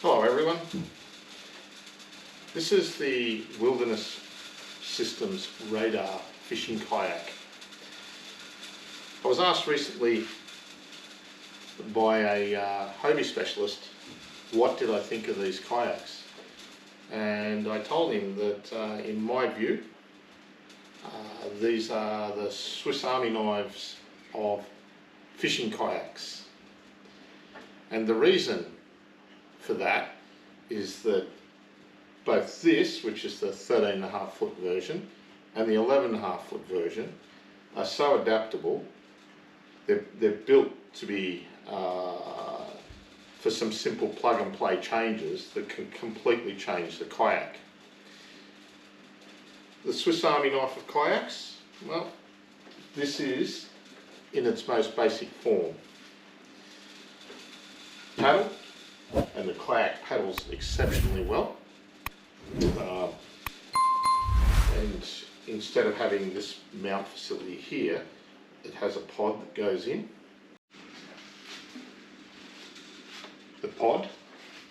Hello everyone. This is the Wilderness Systems Radar Fishing Kayak. I was asked recently by a hobby specialist what did I think of these kayaks, and I told him that in my view these are the Swiss Army knives of fishing kayaks. And the reason for that is that both this, which is the 13.5 foot version, and the 11.5 foot version are so adaptable. They're built to be for some simple plug and play changes that can completely change the kayak. The Swiss Army knife of kayaks, well, this is in its most basic form. Paddle, and the kayak paddles exceptionally well. And instead of having this mount facility here, it has a pod that goes in. The pod,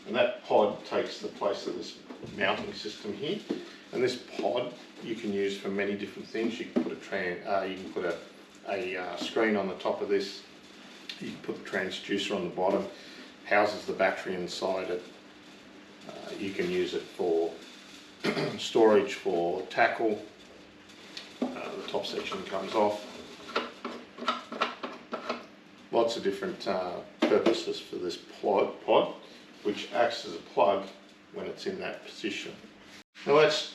and that pod takes the place of this mounting system here. And this pod you can use for many different things. You can put a screen on the top of this. You can put the transducer on the bottom. Houses the battery inside it. You can use it for storage for tackle. The top section comes off. Lots of different purposes for this pod, which acts as a plug when it's in that position. Now let's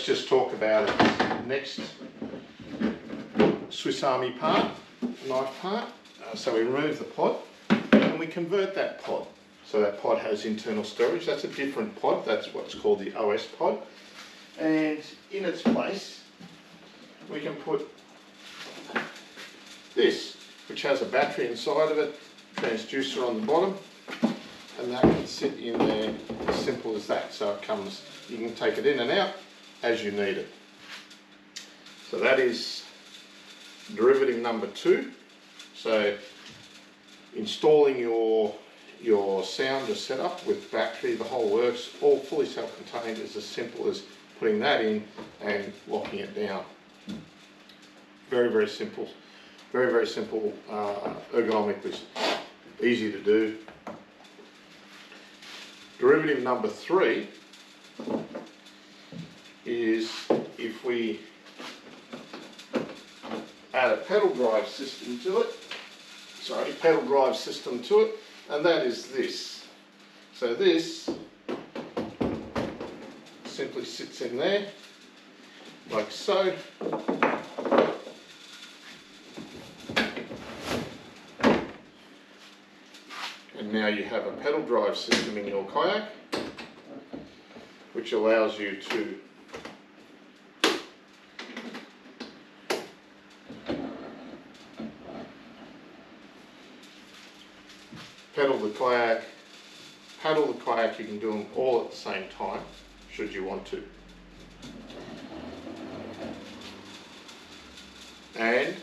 just talk about it next. Swiss Army part, knife part. So we remove the pod. And we convert that pod. So that pod has internal storage. That's a different pod. That's what's called the OS pod. And in its place, we can put this, which has a battery inside of it, transducer on the bottom, and that can sit in there as simple as that. So it comes, you can take it in and out as you need it. So that is derivative number 2. So installing your sounder setup with battery, the whole works, all fully self-contained, is as simple as putting that in and locking it down. Very, very simple. Very, very simple, ergonomically easy to do. Derivative number 3 is if we add a pedal drive system to it, and that is this. So this simply sits in there, like so. And now you have a pedal drive system in your kayak, which allows you to pedal the kayak, paddle the kayak. You can do them all at the same time, should you want to. And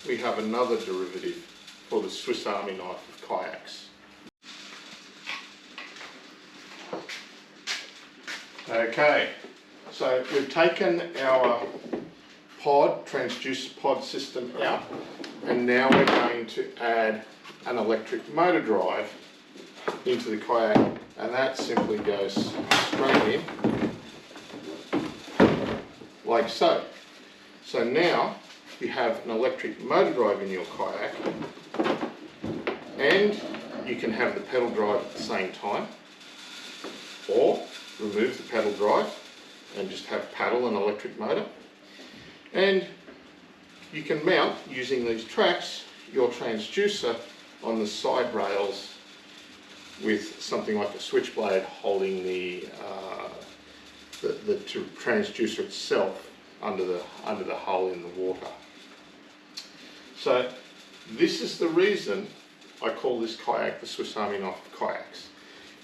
we have another derivative for the Swiss Army knife of kayaks. Okay, so we've taken our transducer pod system out, and now we're going to add an electric motor drive into the kayak, and that simply goes straight in like so. So now you have an electric motor drive in your kayak, and you can have the pedal drive at the same time, or remove the pedal drive and just have paddle and electric motor. And you can mount, using these tracks, your transducer on the side rails with something like a switchblade holding the transducer itself under the hull in the water. So this is the reason I call this kayak the Swiss Army knife of kayaks.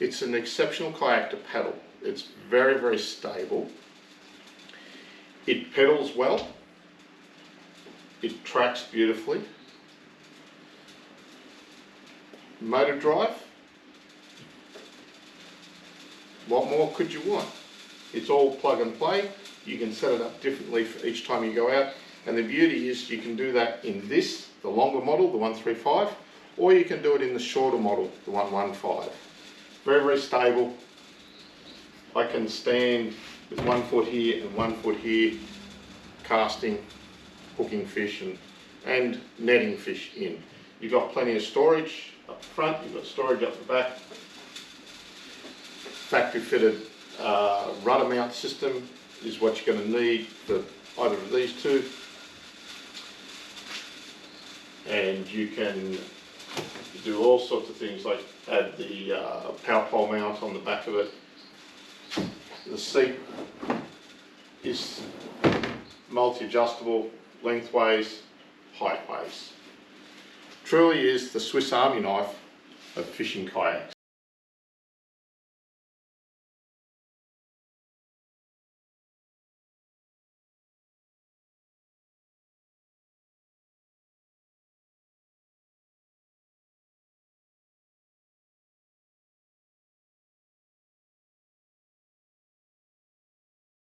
It's an exceptional kayak to paddle. It's very, very stable. It pedals well. It tracks beautifully. Motor drive, What more could you want? It's all plug and play. You can set it up differently for each time you go out. And the beauty is you can do that in this, the longer model, the 135, or you can do it in the shorter model, the 115. Very, very stable. I can stand with 1 foot here and 1 foot here, casting, hooking fish and netting fish in. You've got plenty of storage up the front, you've got storage up the back. Factory fitted rudder mount system is what you're going to need for either of these two. And you can do all sorts of things like add the power pole mount on the back of it. The seat is multi-adjustable, lengthways, heightways. Truly is the Swiss Army knife of fishing kayaks.